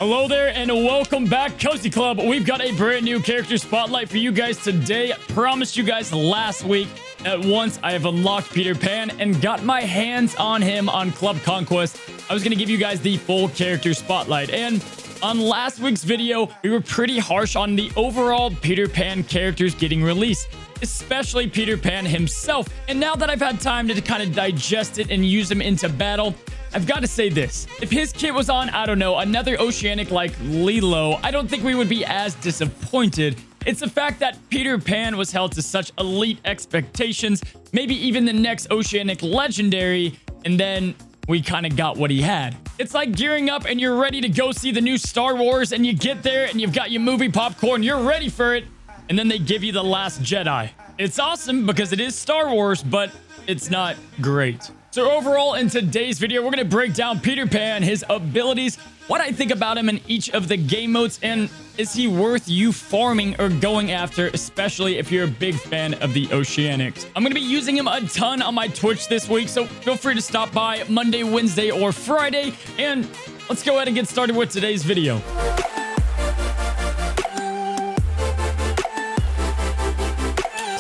Hello there and welcome back, Cozy Club. We've got a brand new character spotlight for you guys today. Promised you guys last week that once I have unlocked Peter Pan and got my hands on him on Club Conquest, I was going to give you guys the full character spotlight. And on last week's video, we were pretty harsh on the overall Peter Pan characters getting released, especially Peter Pan himself. And now that I've had time to kind of digest it and use him into battle, I've got to say this. If his kit was on, I don't know, another Oceanic like Lilo, I don't think we would be as disappointed. It's the fact that Peter Pan was held to such elite expectations, maybe even the next Oceanic legendary, and then we kind of got what he had. It's like gearing up and you're ready to go see the new Star Wars, and you get there and you've got your movie popcorn, you're ready for it, and then they give you The Last Jedi. It's awesome because it is Star Wars, but it's not great. So overall, in today's video, we're going to break down Peter Pan, his abilities, what I think about him in each of the game modes, and is he worth you farming or going after, especially if you're a big fan of the Oceanics. I'm going to be using him a ton on my Twitch this week, so feel free to stop by Monday, Wednesday, or Friday, and let's go ahead and get started with today's video.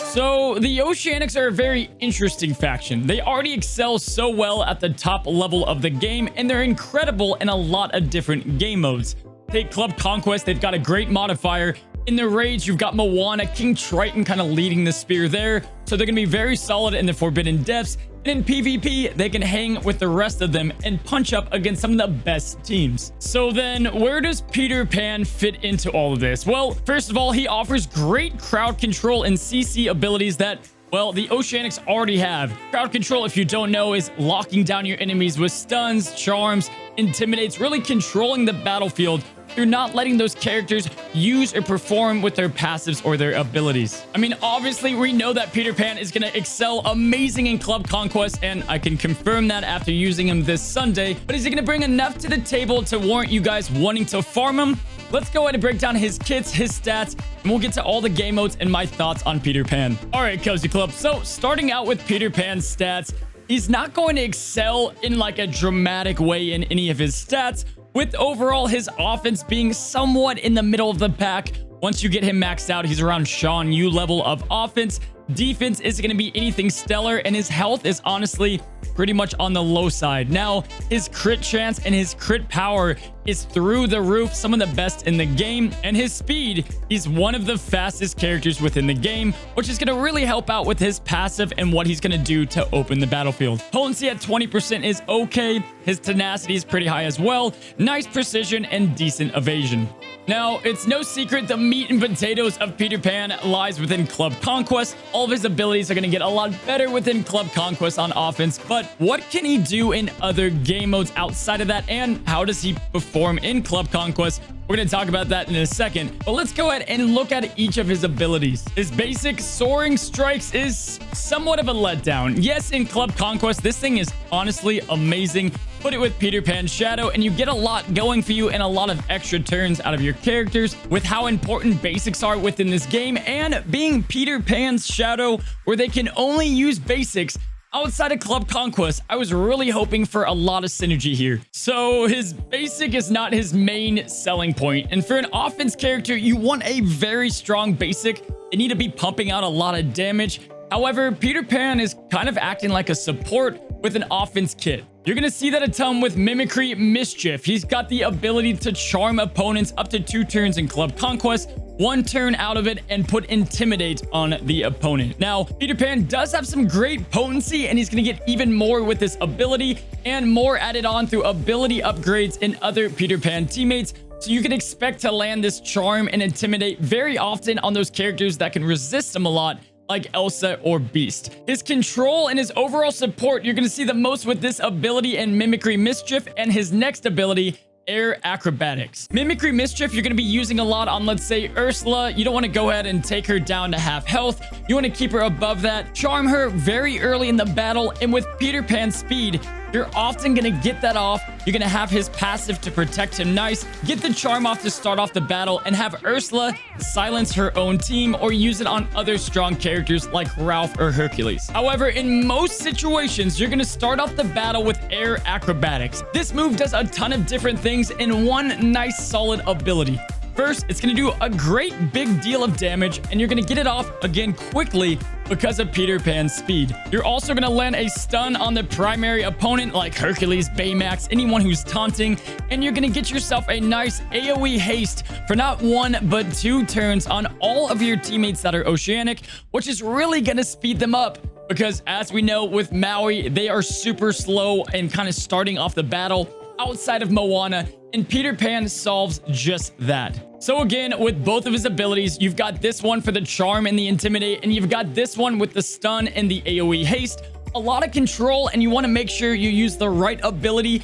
So, the Oceanics are a very interesting faction. They already excel so well at the top level of the game, and they're incredible in a lot of different game modes. Take Club Conquest, they've got a great modifier. In the raids, you've got Moana, King Triton kind of leading the spear there, so they're going to be very solid in the Forbidden Depths. And in PvP, they can hang with the rest of them and punch up against some of the best teams. So then, where does Peter Pan fit into all of this? Well, first of all, he offers great crowd control and CC abilities that, well, the Oceanics already have. Crowd control, if you don't know, is locking down your enemies with stuns, charms, intimidates, really controlling the battlefield through not letting those characters use or perform with their passives or their abilities. I mean, obviously, we know that Peter Pan is going to excel amazing in Club Conquest, and I can confirm that after using him this Sunday, but is he going to bring enough to the table to warrant you guys wanting to farm him? Let's go ahead and break down his kits, his stats, and we'll get to all the game modes and my thoughts on Peter Pan. All right, Cozy Club. So starting out with Peter Pan's stats, he's not going to excel in like a dramatic way in any of his stats, with overall his offense being somewhat in the middle of the pack. Once you get him maxed out, he's around Sean Yu level of offense. Defense isn't going to be anything stellar, and his health is honestly pretty much on the low side. Now, his crit chance and his crit power is through the roof, some of the best in the game, and his speed, he's one of the fastest characters within the game, which is going to really help out with his passive and what he's going to do to open the battlefield. Potency at 20% is okay. His tenacity is pretty high as well. Nice precision and decent evasion. Now, it's no secret the meat and potatoes of Peter Pan lies within Club Conquest. All of his abilities are going to get a lot better within Club Conquest on offense, but what can he do in other game modes outside of that, and how does he perform in Club Conquest? We're going to talk about that in a second, but let's go ahead and look at each of his abilities. His basic Soaring Strikes is somewhat of a letdown. Yes, in Club Conquest, this thing is honestly amazing. Put it with Peter Pan's Shadow, and you get a lot going for you and a lot of extra turns out of your characters with how important basics are within this game, and being Peter Pan's Shadow, where they can only use basics outside of Club Conquest. I was really hoping for a lot of synergy here. So his basic is not his main selling point. And for an offense character, you want a very strong basic. They need to be pumping out a lot of damage. However, Peter Pan is kind of acting like a support with an offense kit. You're going to see that a ton with Mimicry Mischief. He's got the ability to charm opponents up to 2 turns in Club Conquest, 1 turn out of it, and put Intimidate on the opponent. Now, Peter Pan does have some great potency, and he's going to get even more with this ability and more added on through ability upgrades in other Peter Pan teammates. So you can expect to land this charm and Intimidate very often on those characters that can resist him a lot, like Elsa or Beast. His control and his overall support, you're going to see the most with this ability and Mimicry Mischief, and his next ability, Air Acrobatics. Mimicry Mischief, you're going to be using a lot on, let's say, Ursula. You don't want to go ahead and take her down to half health. You want to keep her above that. Charm her very early in the battle, and with Peter Pan's speed, you're often going to get that off. You're going to have his passive to protect him nice, get the charm off to start off the battle, and have Ursula silence her own team or use it on other strong characters like Ralph or Hercules. However, in most situations, you're going to start off the battle with air acrobatics. This move does a ton of different things in one nice solid ability. First, it's going to do a great big deal of damage, and you're going to get it off again quickly because of Peter Pan's speed. You're also going to land a stun on the primary opponent like Hercules, Baymax, anyone who's taunting, and you're going to get yourself a nice AoE haste for not 1 but 2 turns on all of your teammates that are Oceanic, which is really going to speed them up. Because as we know with Maui, they are super slow and kind of starting off the battle outside of Moana, and Peter Pan solves just that. So again, with both of his abilities, you've got this one for the charm and the intimidate, and you've got this one with the stun and the AoE haste. A lot of control, and you want to make sure you use the right ability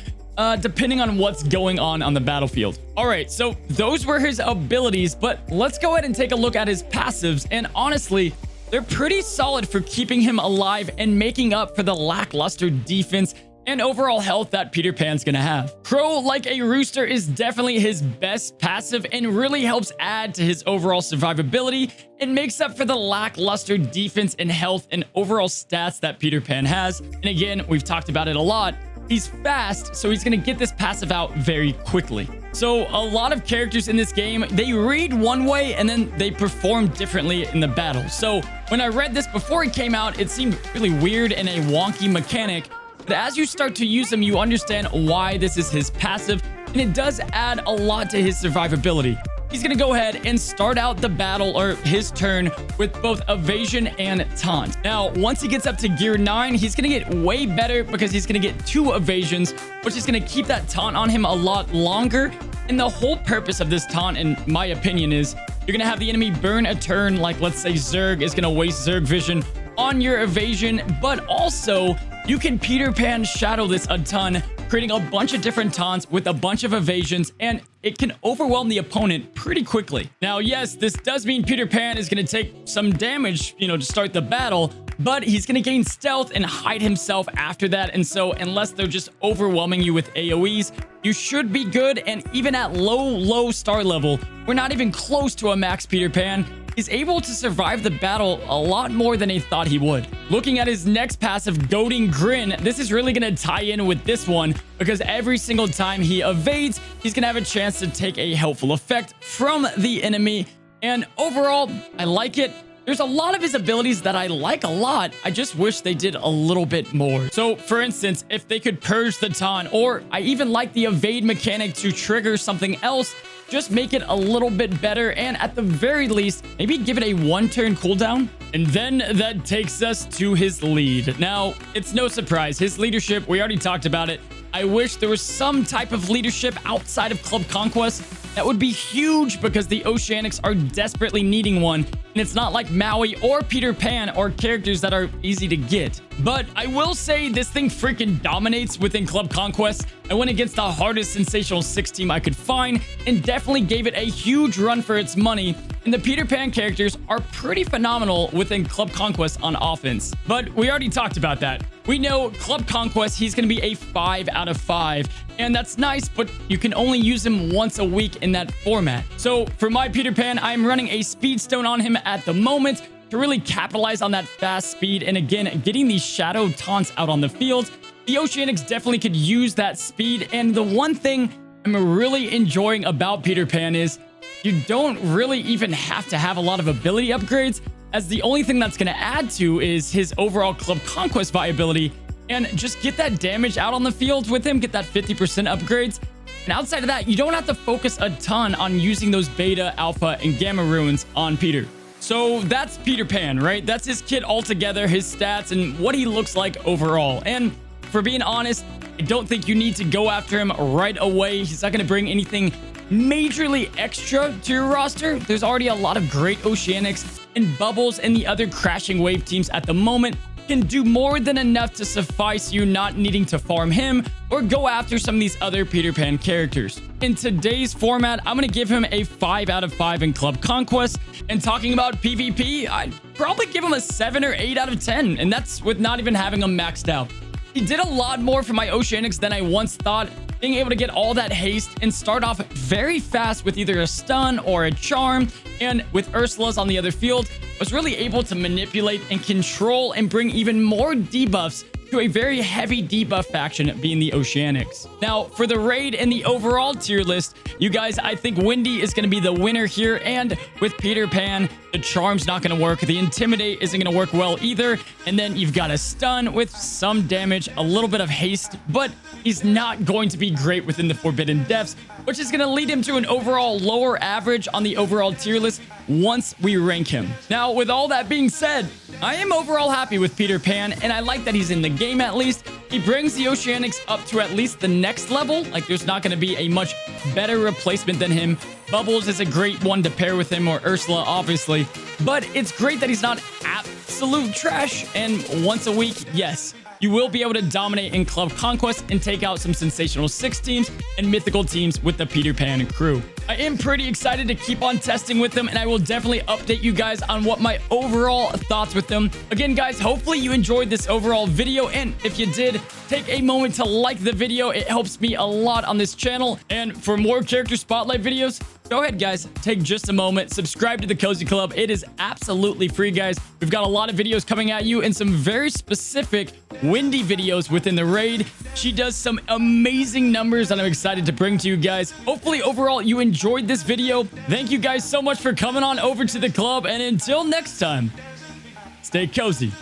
depending on what's going on the battlefield. All right, so those were his abilities, but let's go ahead and take a look at his passives. And honestly, they're pretty solid for keeping him alive and making up for the lackluster defense and overall health that Peter Pan's gonna have. Crow like a rooster is definitely his best passive and really helps add to his overall survivability and makes up for the lackluster defense and health and overall stats that Peter Pan has. And again, we've talked about it a lot. He's fast, so he's gonna get this passive out very quickly. So a lot of characters in this game, they read one way and then they perform differently in the battle. So when I read this before it came out, it seemed really weird and a wonky mechanic. But as you start to use them, you understand why this is his passive, and it does add a lot to his survivability. He's going to go ahead and start out the battle or his turn with both evasion and taunt. Now, once he gets up to gear 9, he's going to get way better because he's going to get 2 evasions, which is going to keep that taunt on him a lot longer. And the whole purpose of this taunt, in my opinion, is you're going to have the enemy burn a turn, like let's say Zerg is going to waste Zerg vision on your evasion, but also you can Peter Pan shadow this a ton, creating a bunch of different taunts with a bunch of evasions, and it can overwhelm the opponent pretty quickly. Now, yes, this does mean Peter Pan is going to take some damage, to start the battle, but he's going to gain stealth and hide himself after that. And so unless they're just overwhelming you with AoEs, you should be good. And even at low star level, we're not even close to a max Peter Pan. He's able to survive the battle a lot more than he thought he would. Looking at his next passive, Goading Grin, this is really going to tie in with this one because every single time he evades, he's going to have a chance to take a helpful effect from the enemy. And overall, I like it. There's a lot of his abilities that I like a lot. I just wish they did a little bit more. So for instance, if they could purge the taunt, or I even like the evade mechanic to trigger something else, just make it a little bit better, and at the very least, maybe give it a 1-turn cooldown. And then that takes us to his lead. Now, it's no surprise. His leadership, we already talked about it. I wish there was some type of leadership outside of Club Conquest. That would be huge because the Oceanics are desperately needing one. And it's not like Maui or Peter Pan are characters that are easy to get. But I will say this thing freaking dominates within Club Conquest. I went against the hardest Sensational 6 team I could find and definitely gave it a huge run for its money. And the Peter Pan characters are pretty phenomenal within Club Conquest on offense. But we already talked about that. We know Club Conquest, he's going to be a 5 out of 5. And that's nice, but you can only use him once a week in that format. So for my Peter Pan, I'm running a Speed Stone on him at the moment to really capitalize on that fast speed. And again, getting these shadow taunts out on the field. The Oceanics definitely could use that speed. And the one thing I'm really enjoying about Peter Pan is you don't really even have to have a lot of ability upgrades, as the only thing that's going to add to is his overall Club Conquest viability, and just get that damage out on the field with him, get that 50% upgrades. And outside of that, you don't have to focus a ton on using those beta, alpha, and gamma runes on Peter. So that's Peter Pan, right? That's his kit altogether, his stats, and what he looks like overall. And for being honest, I don't think you need to go after him right away. He's not going to bring anything majorly extra to your roster. There's already a lot of great Oceanics, and Bubbles and the other Crashing Wave teams at the moment can do more than enough to suffice you not needing to farm him or go after some of these other Peter Pan characters. In today's format, I'm going to give him a 5 out of 5 in Club Conquest. And talking about PvP, I'd probably give him a 7 or 8 out of 10. And that's with not even having him maxed out. he did a lot more for my Oceanics than I once thought, being able to get all that haste and start off very fast with either a stun or a charm. And with Ursula's on the other field, was really able to manipulate and control and bring even more debuffs to a very heavy debuff faction, being the Oceanics. Now, for the raid and the overall tier list, you guys, I think Windy is going to be the winner here. And with Peter Pan, the charm's not going to work. The Intimidate isn't going to work well either. And then you've got a stun with some damage, a little bit of haste, but he's not going to be great within the Forbidden Depths, which is going to lead him to an overall lower average on the overall tier list once we rank him. Now, with all that being said, I am overall happy with Peter Pan, and I like that he's in the game at least. He brings the Oceanics up to at least the next level. Like, there's not going to be a much better replacement than him. Bubbles is a great one to pair with him, or Ursula, obviously. But it's great that he's not absolute trash. And once a week, yes, you will be able to dominate in Club Conquest and take out some Sensational 6 teams and Mythical teams with the Peter Pan crew. I am pretty excited to keep on testing with them, and I will definitely update you guys on what my overall thoughts with them. Again, guys, hopefully you enjoyed this overall video, and if you did, take a moment to like the video. It helps me a lot on this channel. And for more character spotlight videos, go ahead, guys, take just a moment, subscribe to the Cozy Club. It is absolutely free, guys. We've got a lot of videos coming at you and some very specific Windy videos within the raid. She does some amazing numbers that I'm excited to bring to you guys. Hopefully, overall, you enjoyed this video. Thank you guys so much for coming on over to the club, and until next time, stay cozy.